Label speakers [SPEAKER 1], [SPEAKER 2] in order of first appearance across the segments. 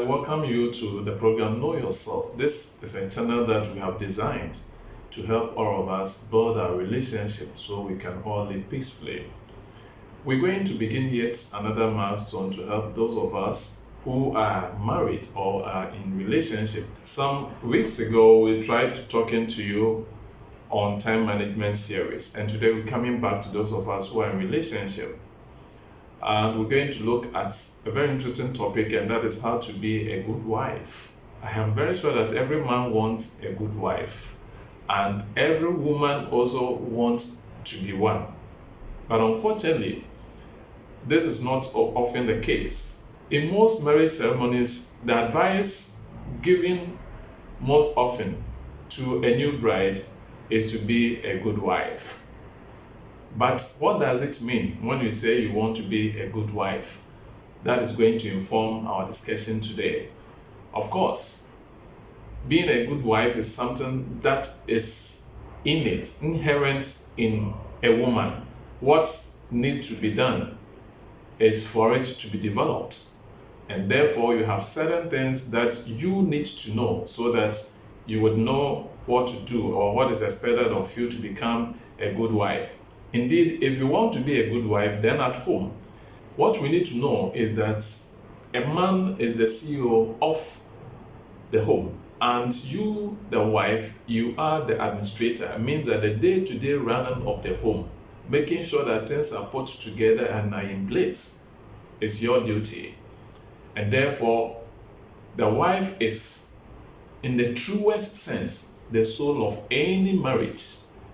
[SPEAKER 1] welcome you to the program Know Yourself. This is a channel that we have designed to help all of us build our relationship so we can all live peacefully. We're going to begin yet another milestone to help those of us who are married or are in relationship. Some weeks ago, we tried talking to you on time management series, and today we're coming back to those of us who are in relationship. And we're going to look at a very interesting topic, and that is how to be a good wife. I am very sure that every man wants a good wife, and every woman also wants to be one. But unfortunately, this is not often the case. In most marriage ceremonies, the advice given most often to a new bride is to be a good wife. But what does it mean when you say you want to be a good wife? That is going to inform our discussion today. Of course, being a good wife is something that is innate, inherent in a woman. What needs to be done is for it to be developed. And therefore, you have certain things that you need to know so that you would know what to do or what is expected of you to become a good wife. Indeed, if you want to be a good wife, then at home, what we need to know is that a man is the CEO of the home, and you, the wife, you are the administrator. It means that the day-to-day running of the home, making sure that things are put together and are in place, is your duty. And therefore, the wife is, in the truest sense, the soul of any marriage,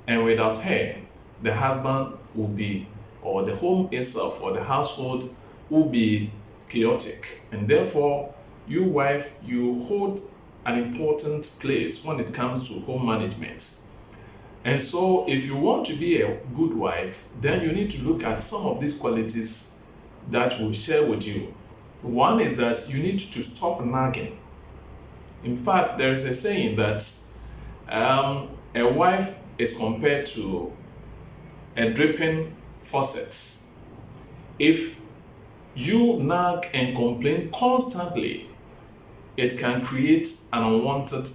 [SPEAKER 1] and without her, the husband will be, or the home itself, or the household will be chaotic. And therefore, you wife, you hold an important place when it comes to home management. And so, if you want to be a good wife, then you need to look at some of these qualities that we'll share with you. One is that you need to stop nagging. In fact, there is a saying that a wife is compared to a dripping faucet. If you nag and complain constantly, it can create an unwanted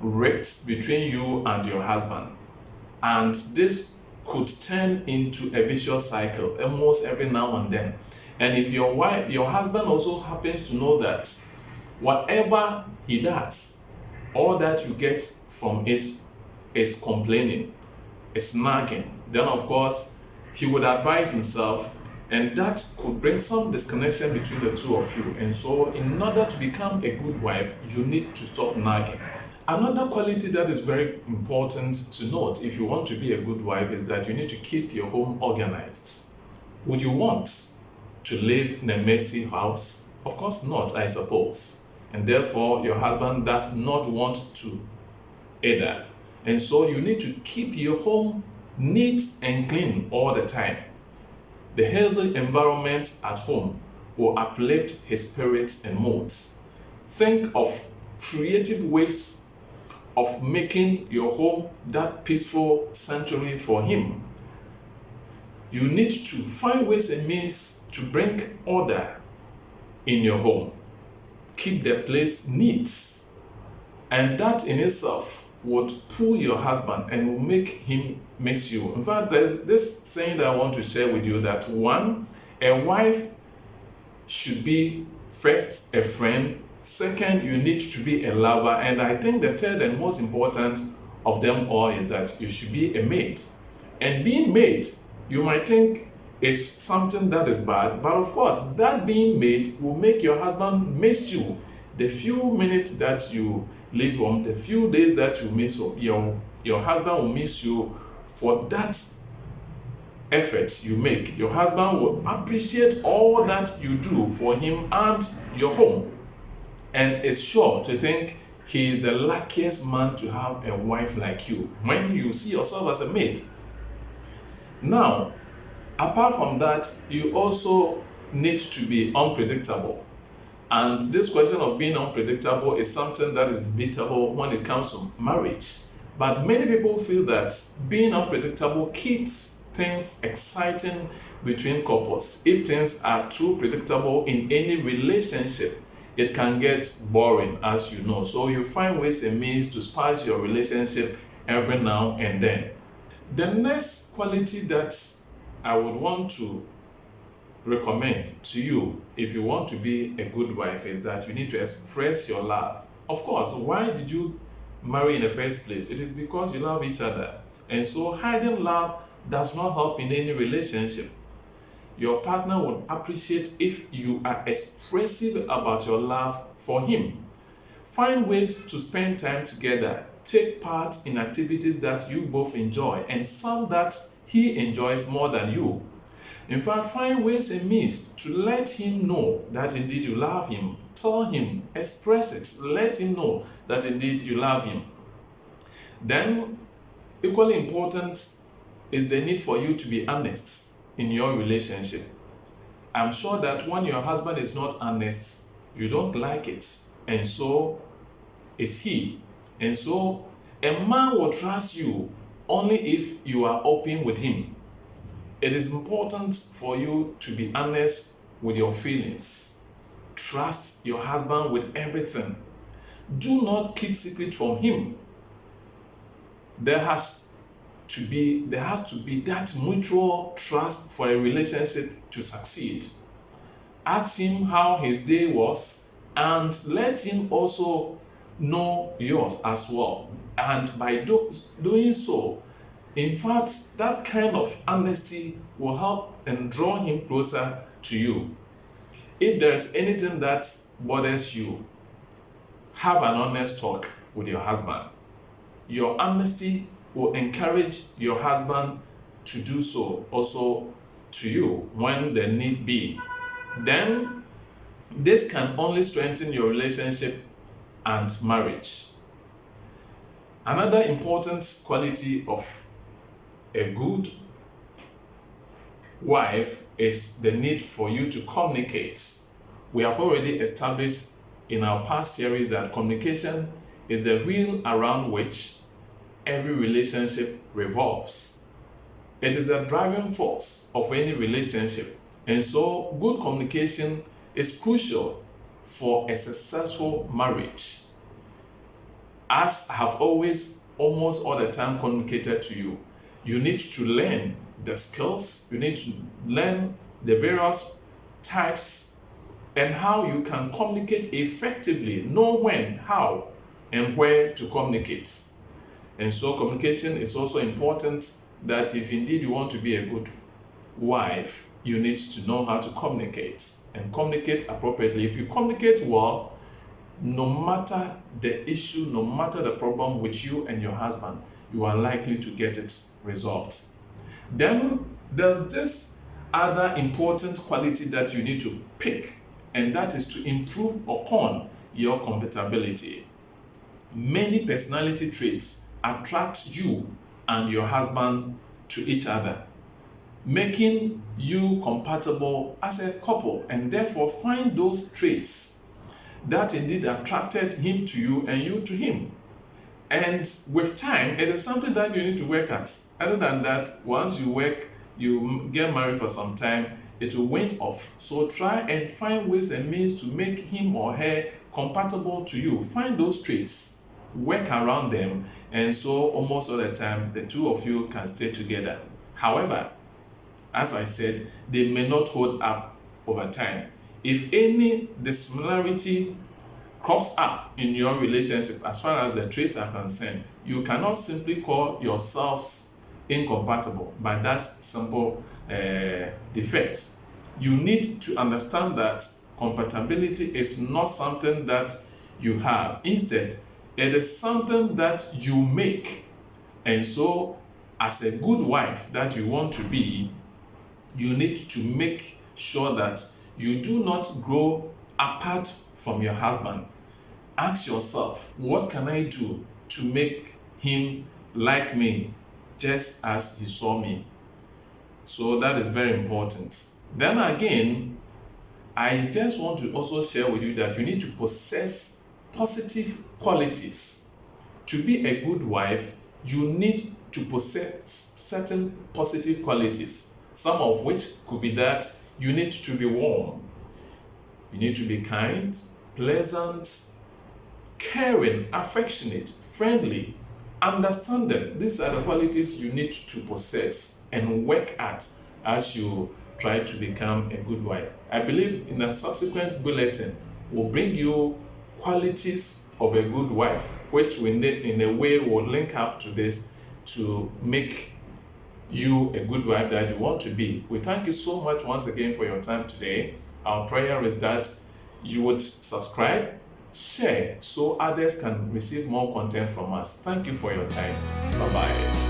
[SPEAKER 1] rift between you and your husband. And this could turn into a vicious cycle almost every now and then. And if your husband also happens to know that whatever he does, all that you get from it is complaining, is nagging, then of course he would advise himself, and that could bring some disconnection between the two of you. And so in order to become a good wife, you need to stop nagging. Another quality that is very important to note if you want to be a good wife is that you need to keep your home organized. Would you want to live in a messy house? Of course not, I suppose. And therefore your husband does not want to either. And so you need to keep your home neat and clean all the time. The healthy environment at home will uplift his spirit and mood. Think of creative ways of making your home that peaceful sanctuary for him. You need to find ways and means to bring order in your home. Keep the place neat. And that in itself would pull your husband and will make him miss you. In fact, there's this saying that I want to share with you that one, a wife should be first a friend, second, you need to be a lover, and I think the third and most important of them all is that you should be a maid. And being maid, you might think is something that is bad, but of course, that being maid will make your husband miss you. The few minutes that you leave home, the few days that you miss home, your husband will miss you for that effort you make. Your husband will appreciate all that you do for him and your home, and is sure to think he is the luckiest man to have a wife like you when you see yourself as a maid. Now, apart from that, you also need to be unpredictable. And this question of being unpredictable is something that is debatable when it comes to marriage. But many people feel that being unpredictable keeps things exciting between couples. If things are too predictable in any relationship, it can get boring, as you know. So you find ways and means to spice your relationship every now and then. The next quality that I would want to recommend to you if you want to be a good wife is that you need to express your love. Of course, why did you marry in the first place? It is because you love each other. And so hiding love does not help in any relationship. Your partner will appreciate if you are expressive about your love for him. Find ways to spend time together. Take part in activities that you both enjoy and some that he enjoys more than you. In fact, find ways and means to let him know that indeed you love him. Tell him, express it, let him know that indeed you love him. Then, equally important is the need for you to be honest in your relationship. I'm sure that when your husband is not honest, you don't like it, and so is he. And so, a man will trust you only if you are open with him. It is important for you to be honest with your feelings. Trust your husband with everything. Do not keep secret from him. There has to be that mutual trust for a relationship to succeed. Ask him how his day was and let him also know yours as well. And by doing so, in fact, that kind of honesty will help and draw him closer to you. If there is anything that bothers you, have an honest talk with your husband. Your honesty will encourage your husband to do so also to you when there need be. Then this can only strengthen your relationship and marriage. Another important quality of a good wife is the need for you to communicate. We have already established in our past series that communication is the wheel around which every relationship revolves. It is the driving force of any relationship, and so good communication is crucial for a successful marriage. As I have almost all the time communicated to you, you need to learn the skills, you need to learn the various types and how you can communicate effectively, know when, how, and where to communicate. And so communication is also important, that if indeed you want to be a good wife, you need to know how to communicate and communicate appropriately. If you communicate well, no matter the issue, no matter the problem with you and your husband, you are likely to get it resolved. Then there's this other important quality that you need to pick, and that is to improve upon your compatibility. Many personality traits attract you and your husband to each other, making you compatible as a couple, and therefore find those traits that indeed attracted him to you and you to him. And with time, it is something that you need to work at. Other than that, once you get married for some time, it will wane off. So try and find ways and means to make him or her compatible to you. Find those traits, work around them, and so almost all the time, the two of you can stay together. However, as I said, they may not hold up over time. If any dissimilarity crops up in your relationship as far as the traits are concerned, you cannot simply call yourselves incompatible by that simple defect. You need to understand that compatibility is not something that you have. Instead, it is something that you make. And so, as a good wife that you want to be, you need to make sure that you do not grow apart from your husband. Ask yourself, what can I do to make him like me just as he saw me? So that is very important. Then again, I just want to also share with you that you need to possess positive qualities. To be a good wife, you need to possess certain positive qualities, some of which could be that you need to be warm, you need to be kind, pleasant, caring, affectionate, friendly, understanding. These are the qualities you need to possess and work at as you try to become a good wife. I believe in a subsequent bulletin will bring you qualities of a good wife, which we need in a way will link up to this to make you a good wife that you want to be. We thank you so much once again for your time today. Our prayer is that you would subscribe, share, so others can receive more content from us. Thank you for your time. Bye-bye.